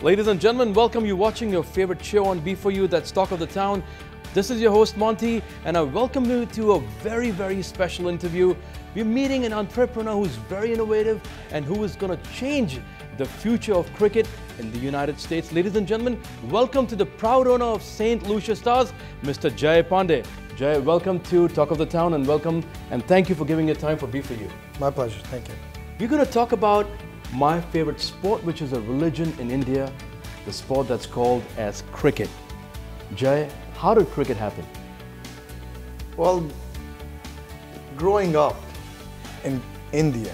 Ladies and gentlemen, welcome you watching your favorite show on B4U, that's Talk of the Town. This is your host Monty, and I welcome you to a very, very special interview. We're meeting an entrepreneur who's very innovative and who is going to change the future of cricket in the United States. Ladies and gentlemen, welcome to the proud owner of St Lucia Stars, Mr. Jai Pandya. Jai, welcome to Talk of the Town, and welcome and thank you for giving your time for B4U. My pleasure, thank you. We're going to talk about my favorite sport, which is a religion in India, the sport that's called as cricket. Jai, how did cricket happen? Well, growing up in India,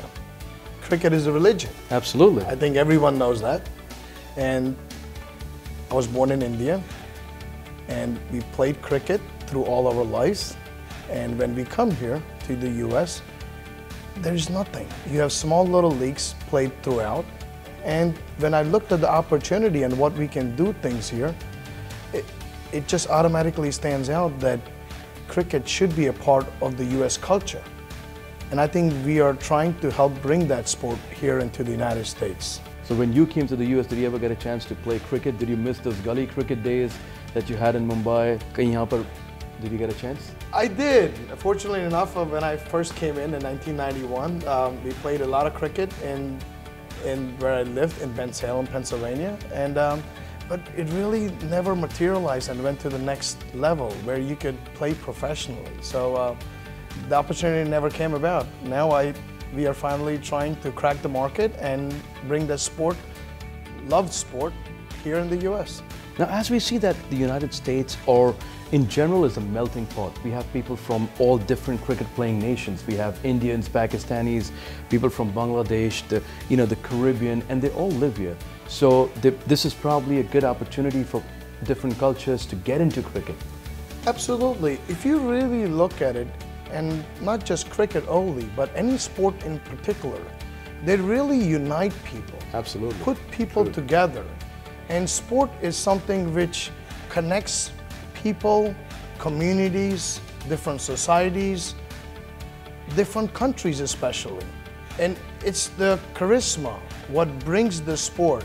cricket is a religion. Absolutely. I think everyone knows that. And I was born in India, and we played cricket through all our lives. And when we come here to the US, there's nothing. You have small little leagues played throughout. And when I looked at the opportunity and what we can do things here, it just automatically stands out that cricket should be a part of the US culture. And I think we are trying to help bring that sport here into the United States. So when you came to the US, did you ever get a chance to play cricket? Did you miss those gully cricket days that you had in Mumbai? Kahin yahan par, did you get a chance? I did. Fortunately enough, when I first came in 1991, we played a lot of cricket in where I lived in Bensalem, Pennsylvania. But it really never materialized and went to the next level where you could play professionally. So the opportunity never came about. Now we are finally trying to crack the market and bring the sport, loved sport, here in the US. Now, as we see that the United States, or in general, is a melting pot. We have people from all different cricket-playing nations. We have Indians, Pakistanis, people from Bangladesh, the Caribbean, and they all live here. So this is probably a good opportunity for different cultures to get into cricket. Absolutely. If you really look at it, and not just cricket only, but any sport in particular, they really unite people. Absolutely. Put people together. And sport is something which connects people, communities, different societies, different countries especially. And it's the charisma, what brings the sport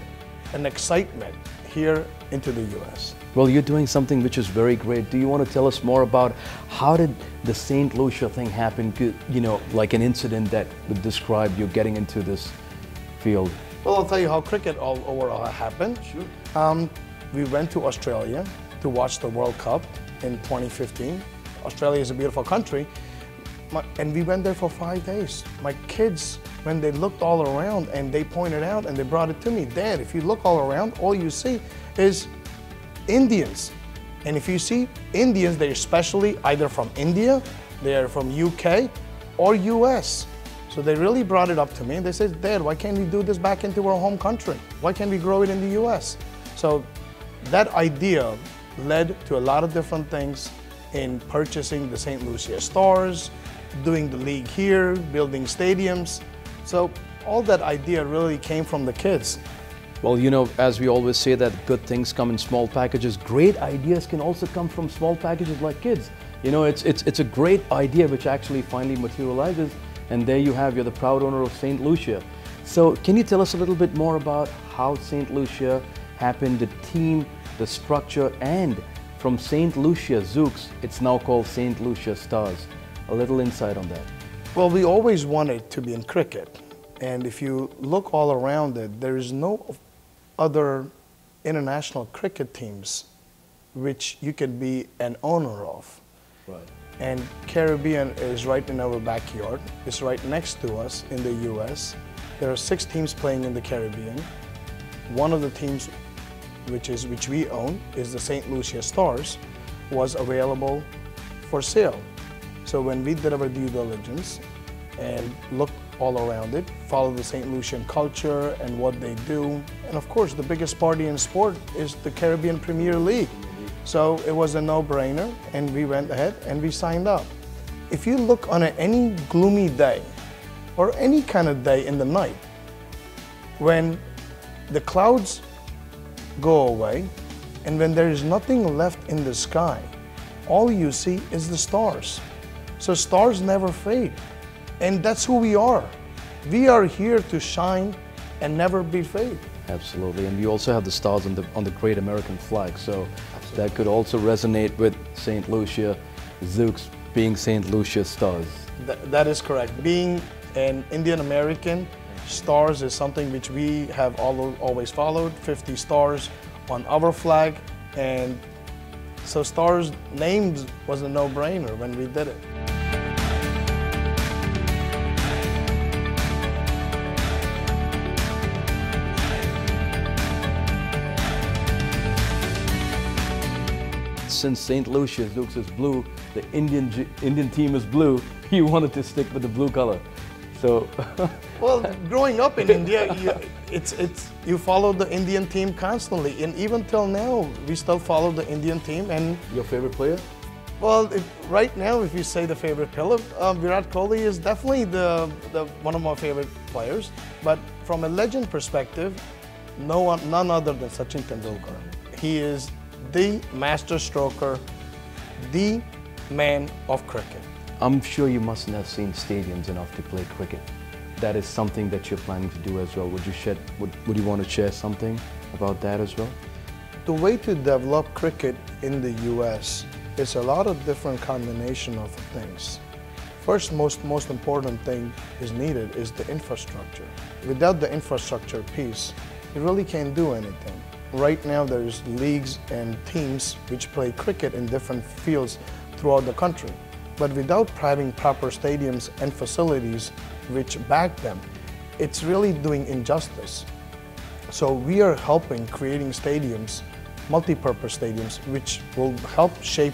and excitement here into the US. Well, you're doing something which is very great. Do you want to tell us more about how did the St. Lucia thing happen? Like an incident that would describe you getting into this field. Well, I'll tell you how cricket overall happened. Sure. We went to Australia to watch the World Cup in 2015. Australia is a beautiful country, and we went there for 5 days. My kids, when they looked all around and they pointed out and they brought it to me, Dad, if you look all around, all you see is Indians. And if you see Indians, they're especially either from India, they're from UK or US. So they really brought it up to me and they said, Dad, why can't we do this back into our home country? Why can't we grow it in the US? So that idea led to a lot of different things in purchasing the St. Lucia Stars, doing the league here, building stadiums. So all that idea really came from the kids. Well, as we always say that good things come in small packages, great ideas can also come from small packages like kids. It's a great idea which actually finally materializes, and there you have, you're the proud owner of St. Lucia. So can you tell us a little bit more about how St. Lucia happened, the team, the structure, and from St. Lucia Zooks, it's now called St. Lucia Stars. A little insight on that. Well, we always wanted to be in cricket. And if you look all around it, there is no other international cricket teams which you could be an owner of. Right. And Caribbean is right in our backyard. It's right next to us in the US. There are 6 teams playing in the Caribbean. One of the teams which we own is the St. Lucia Stars, was available for sale. So when we did our due diligence and looked all around it, followed the St. Lucian culture and what they do, and of course the biggest party in sport is the Caribbean Premier League. So it was a no-brainer, and we went ahead and we signed up. If you look on any gloomy day or any kind of day in the night, when the clouds go away and when there is nothing left in the sky, all you see is the stars. So stars never fade, and that's who we are. We are here to shine and never be fade. Absolutely, and we also have the stars on the Great American flag, so that could also resonate with St. Lucia, Zooks being St. Lucia Stars. That is correct. Being an Indian American, stars is something which we have always followed. 50 stars on our flag, and so stars names was a no-brainer when we did it. Since St. Lucia Zooks is blue, the Indian team is blue, you wanted to stick with the blue color. So, well, growing up in India, you follow the Indian team constantly, and even till now, we still follow the Indian team. And your favorite player? Well, right now, if you say the favorite player, Virat Kohli is definitely one of my favorite players. But from a legend perspective, none other than Sachin Tendulkar. He is the master stroker, the man of cricket. I'm sure you mustn't have seen stadiums enough to play cricket. That is something that you're planning to do as well. Would you want to share something about that as well? The way to develop cricket in the US is a lot of different combination of things. First, most important thing is needed is the infrastructure. Without the infrastructure piece, you really can't do anything. Right now, there's leagues and teams which play cricket in different fields throughout the country. But without having proper stadiums and facilities which back them, it's really doing injustice. So we are helping creating stadiums, multi-purpose stadiums, which will help shape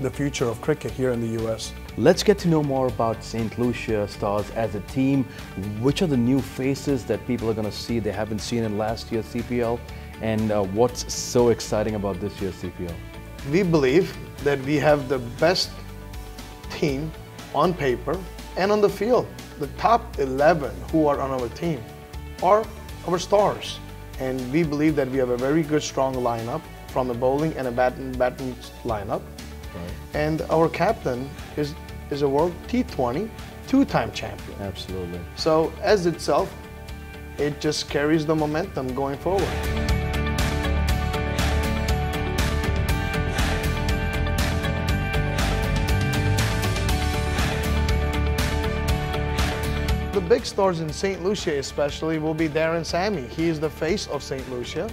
the future of cricket here in the US. Let's get to know more about St. Lucia Stars as a team. Which are the new faces that people are going to see they haven't seen in last year's CPL? And what's so exciting about this year's CPL? We believe that we have the best team on paper and on the field. The top 11 who are on our team are our stars. And we believe that we have a very good, strong lineup from a bowling and a batting lineup. Right. And our captain is a World T20 two-time champion. Absolutely. So as itself, it just carries the momentum going forward. The big stars in St. Lucia especially will be Darren Sammy. He is the face of St. Lucia,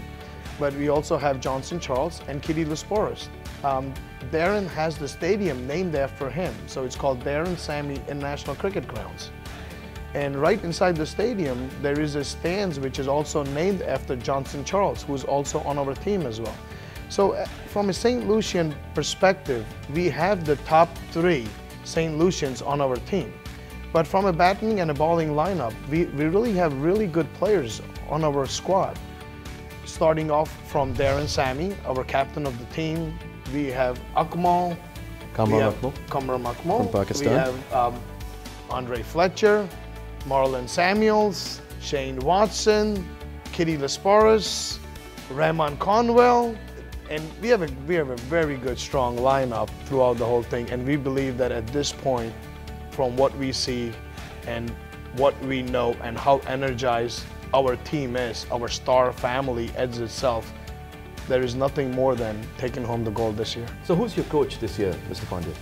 but we also have Johnson Charles and Kitty Lesporis. Darren has the stadium named after him, so it's called Darren Sammy International Cricket Grounds. And right inside the stadium, there is a stands which is also named after Johnson Charles, who's also on our team as well. So from a St. Lucian perspective, we have the top 3 St. Lucians on our team. But from a batting and a bowling lineup, we really have really good players on our squad. Starting off from Darren Sammy, our captain of the team, we have Akmal, Kamran Akmal, from Pakistan. We have Andre Fletcher, Marlon Samuels, Shane Watson, Kitty Lesporis, Rahman Conwell, and we have a very good, strong lineup throughout the whole thing. And we believe that at this point, from what we see and what we know and how energized our team is, our star family as itself, there is nothing more than taking home the gold this year. So who's your coach this year, Mr. Pandya?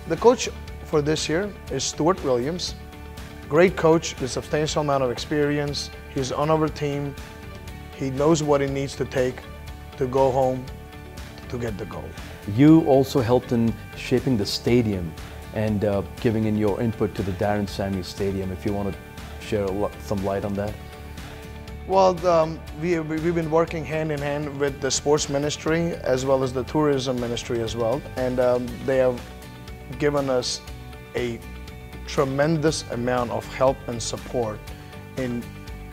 The coach for this year is Stuart Williams. Great coach with substantial amount of experience. He's on our team. He knows what it needs to take to go home to get the gold. You also helped in shaping the stadium and giving in your input to the Darren Sammy Stadium, if you want to share some light on that. Well, we've been working hand in hand with the sports ministry as well as the tourism ministry as well, and they have given us a tremendous amount of help and support in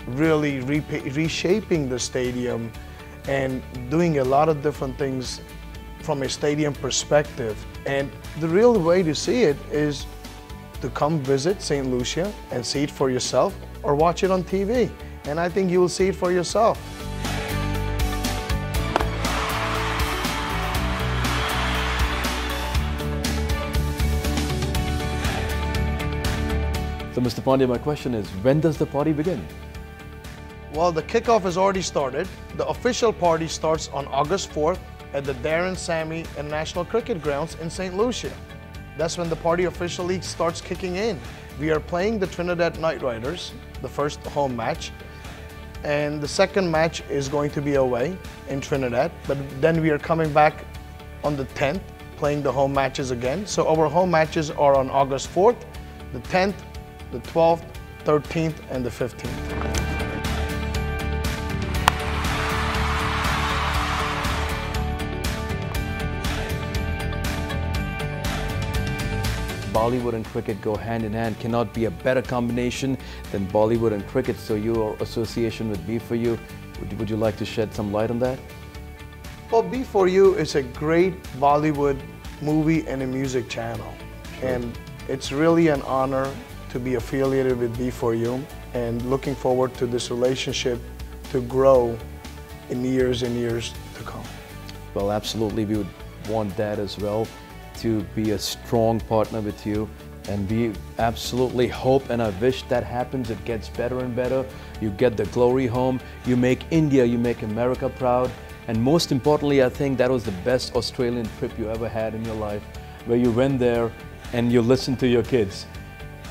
really reshaping the stadium and doing a lot of different things from a stadium perspective. And the real way to see it is to come visit St. Lucia and see it for yourself or watch it on TV. And I think you will see it for yourself. So Mr. Pandya, my question is, when does the party begin? Well, the kickoff has already started. The official party starts on August 4th at the Darren Sammy International Cricket Grounds in St. Lucia. That's when the party officially starts kicking in. We are playing the Trinidad Knight Riders, the first home match, and the second match is going to be away in Trinidad, but then we are coming back on the 10th, playing the home matches again. So our home matches are on August 4th, the 10th, the 12th, 13th, and the 15th. Bollywood and cricket go hand in hand. Cannot be a better combination than Bollywood and cricket. So your association with B4U, would you like to shed some light on that? Well, B4U is a great Bollywood movie and a music channel. Sure. And it's really an honor to be affiliated with B4U, and looking forward to this relationship to grow in years and years to come. Well, absolutely, we would want that as well, to be a strong partner with you, and we absolutely hope and I wish that happens. It gets better and better. You get the glory home, you make India, you make America proud, and most importantly, I think that was the best Australian trip you ever had in your life, where you went there and you listened to your kids.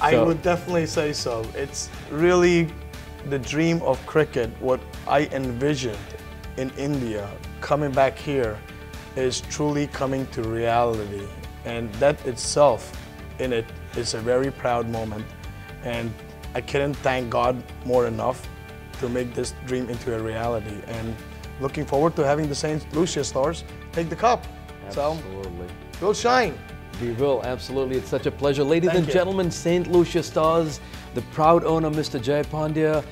I would definitely say so. It's really the dream of cricket, what I envisioned in India, coming back here is truly coming to reality. And that itself in it is a very proud moment. And I couldn't thank God more enough to make this dream into a reality. And looking forward to having the St Lucia Stars take the cup. Absolutely. So we'll shine. We will, absolutely. It's such a pleasure. Ladies Thank and you. gentlemen, St Lucia Stars, the proud owner, Mr. Jai Pandya,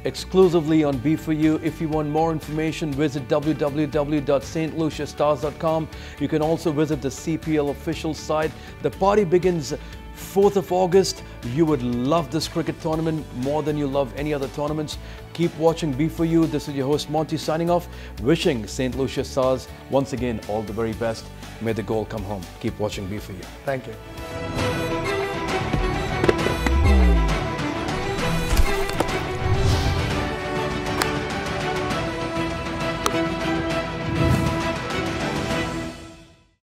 exclusively on B4U. If you want more information, visit www.stluciastars.com. You can also visit the CPL official site. The party begins 4th of August. You would love this cricket tournament more than you love any other tournaments. Keep watching B4U. This is your host Monty signing off, wishing St Lucia Stars once again all the very best. May the goal come home. Keep watching B4U. Thank you.